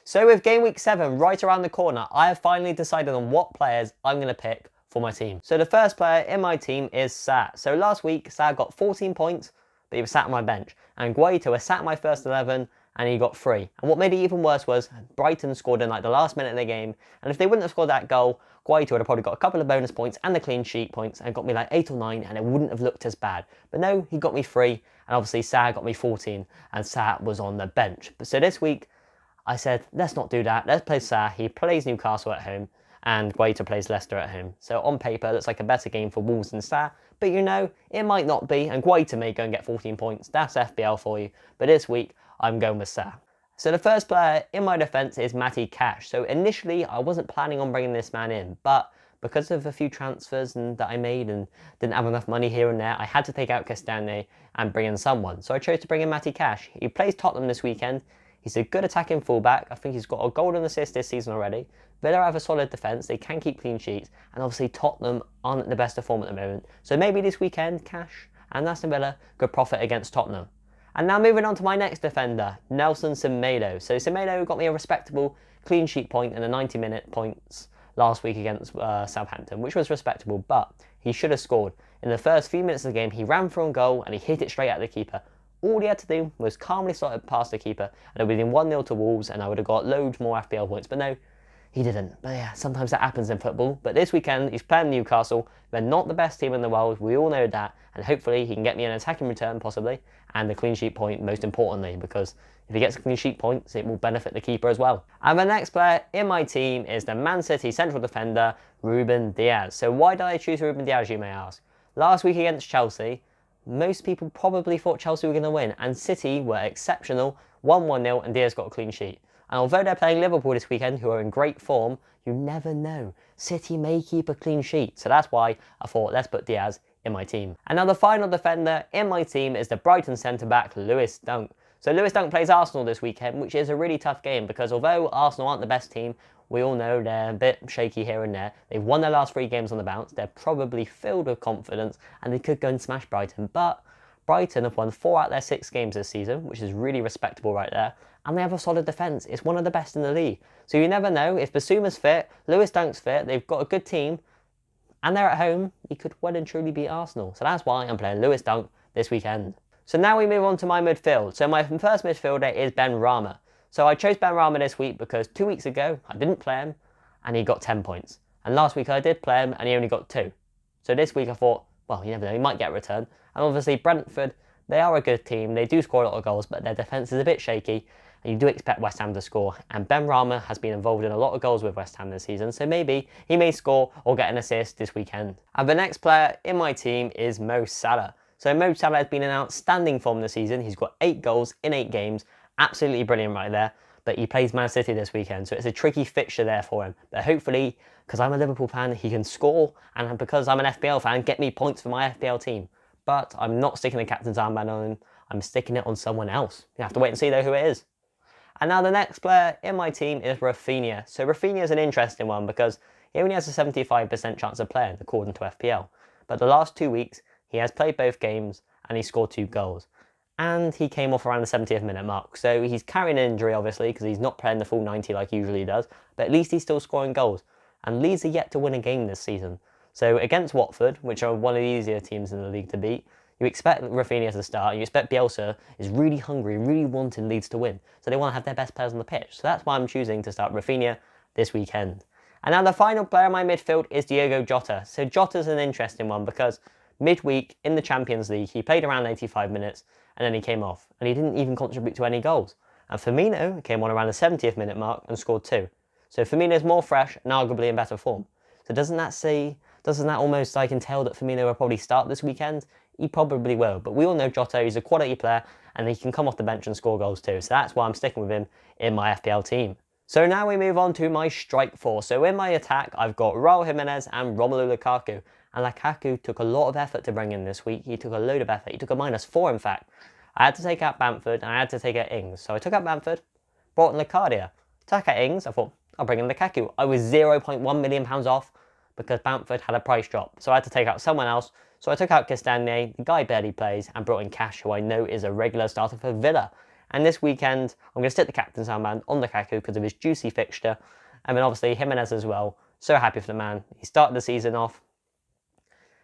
So with game week 7 right around the corner, I have finally decided on what players I'm going to pick for my team. So the first player in my team is Sa. So last week, Sa got 14 points, but he was sat on my bench. And Guaita was sat in my first 11, and he got 3. And what made it even worse was Brighton scored in like the last minute of the game. And if they wouldn't have scored that goal, Guaita would have probably got a couple of bonus points and the clean sheet points and got me like 8 or 9, and it wouldn't have looked as bad. But no, he got me 3, and obviously Sa got me 14, and Sa was on the bench. So this week, I said, let's not do that. Let's play Sa. He plays Newcastle at home, and Guaita plays Leicester at home. So on paper, it looks like a better game for Wolves than Sa, but you know, it might not be, and Guaita may go and get 14 points. That's FPL for you. But this week, I'm going with Sa. So the first player in my defence is Matty Cash. So initially, I wasn't planning on bringing this man in, but because of a few transfers that I made and didn't have enough money here and there, I had to take out Castagne and bring in someone. So I chose to bring in Matty Cash. He plays Tottenham this weekend. He's a good attacking fullback. I think he's got a golden assist this season already. Villa have a solid defence. They can keep clean sheets. And obviously Tottenham aren't at the best of form at the moment. So maybe this weekend, Cash and Aston Villa could profit against Tottenham. And now moving on to my next defender, Nelson Semedo. So Semedo got me a respectable clean sheet point in the 90-minute points last week against Southampton, which was respectable, but he should have scored. In the first few minutes of the game, he ran for a goal and he hit it straight at the keeper. All he had to do was calmly slot it past the keeper, and it would have been 1-0 to Wolves, and I would have got loads more FPL points. But no, he didn't. But yeah, sometimes that happens in football. But this weekend, he's playing Newcastle. They're not the best team in the world. We all know that. And hopefully, he can get me an attacking return, possibly, and a clean sheet point, most importantly, because if he gets clean sheet points, it will benefit the keeper as well. And the next player in my team is the Man City central defender, Ruben Dias. So why did I choose Ruben Dias, you may ask? Last week against Chelsea, most people probably thought Chelsea were going to win, and City were exceptional, won 1-0, and Dias got a clean sheet. And although they're playing Liverpool this weekend, who are in great form, you never know. City may keep a clean sheet, so that's why I thought let's put Dias in my team. And now the final defender in my team is the Brighton centre-back, Lewis Dunk. So Lewis Dunk plays Arsenal this weekend, which is a really tough game because although Arsenal aren't the best team, we all know they're a bit shaky here and there. They've won their last 3 games on the bounce. They're probably filled with confidence and they could go and smash Brighton. But Brighton have won 4 out of their 6 games this season, which is really respectable right there. And they have a solid defence. It's one of the best in the league. So you never know. If Basuma's fit, Lewis Dunk's fit, they've got a good team, and they're at home, he could well and truly beat Arsenal. So that's why I'm playing Lewis Dunk this weekend. So now we move on to my midfield. So my first midfielder is Benrahma. So I chose Benrahma this week because 2 weeks ago, I didn't play him, and he got 10 points. And last week I did play him, and he only got 2. So this week I thought, well, you never know, he might get a return. And obviously Brentford, they are a good team. They do score a lot of goals, but their defence is a bit shaky. And you do expect West Ham to score. And Benrahma has been involved in a lot of goals with West Ham this season. So maybe he may score or get an assist this weekend. And the next player in my team is Mo Salah. So Mo Salah has been in outstanding form this season. He's got 8 goals in 8 games. Absolutely brilliant right there. But he plays Man City this weekend. So it's a tricky fixture there for him. But hopefully, because I'm a Liverpool fan, he can score. And because I'm an FPL fan, get me points for my FPL team. But I'm not sticking the captain's armband on him. I'm sticking it on someone else. You have to wait and see though who it is. And now the next player in my team is Rafinha. So Rafinha is an interesting one because he only has a 75% chance of playing according to FPL. But the last 2 weeks, he has played both games and he scored 2 goals. And he came off around the 70th minute mark. So he's carrying an injury obviously because he's not playing the full 90 like he usually does. But at least he's still scoring goals. And Leeds are yet to win a game this season. So against Watford, which are one of the easier teams in the league to beat, you expect Rafinha to start. You expect Bielsa is really hungry, really wanting Leeds to win. So they want to have their best players on the pitch. So that's why I'm choosing to start Rafinha this weekend. And now the final player in my midfield is Diogo Jota. So Jota's an interesting one because midweek in the Champions League, he played around 85 minutes and then he came off. And he didn't even contribute to any goals. And Firmino came on around the 70th minute mark and scored 2. So Firmino's more fresh and arguably in better form. So doesn't that almost like entail that Firmino will probably start this weekend? He probably will, but we all know Jota, he's a quality player and he can come off the bench and score goals too. So that's why I'm sticking with him in my FPL team. So now we move on to my strike force. So in my attack, I've got Raul Jimenez and Romelu Lukaku. And Lukaku took a lot of effort to bring in this week. He took a load of effort. He took a -4 in fact. I had to take out Bamford and I had to take out Ings. So I took out Bamford, brought in Lucadia. Took out Ings, I thought, I'll bring in Lukaku. I was £0.1 million off because Bamford had a price drop. So I had to take out someone else. So I took out Castagne, the guy barely plays, and brought in Cash, who I know is a regular starter for Villa. And this weekend, I'm going to stick the captain's armband on Lukaku because of his juicy fixture. And then obviously Jimenez as well. So happy for the man. He started the season off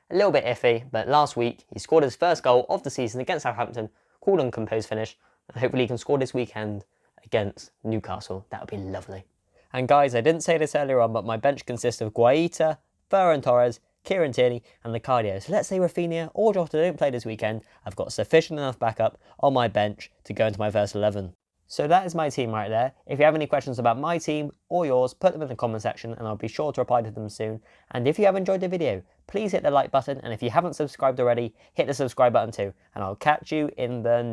a little bit iffy, but last week he scored his first goal of the season against Southampton, cool and composed finish, and hopefully he can score this weekend against Newcastle. That would be lovely. And guys, I didn't say this earlier on, but my bench consists of Guaita, Ferran Torres, Kieran Tierney and Lukaku. So let's say Rafinha or Jota don't play this weekend, I've got sufficient enough backup on my bench to go into my first 11. So that is my team right there. If you have any questions about my team or yours, put them in the comment section and I'll be sure to reply to them soon. And if you have enjoyed the video, please hit the like button, and if you haven't subscribed already, hit the subscribe button too. And I'll catch you in the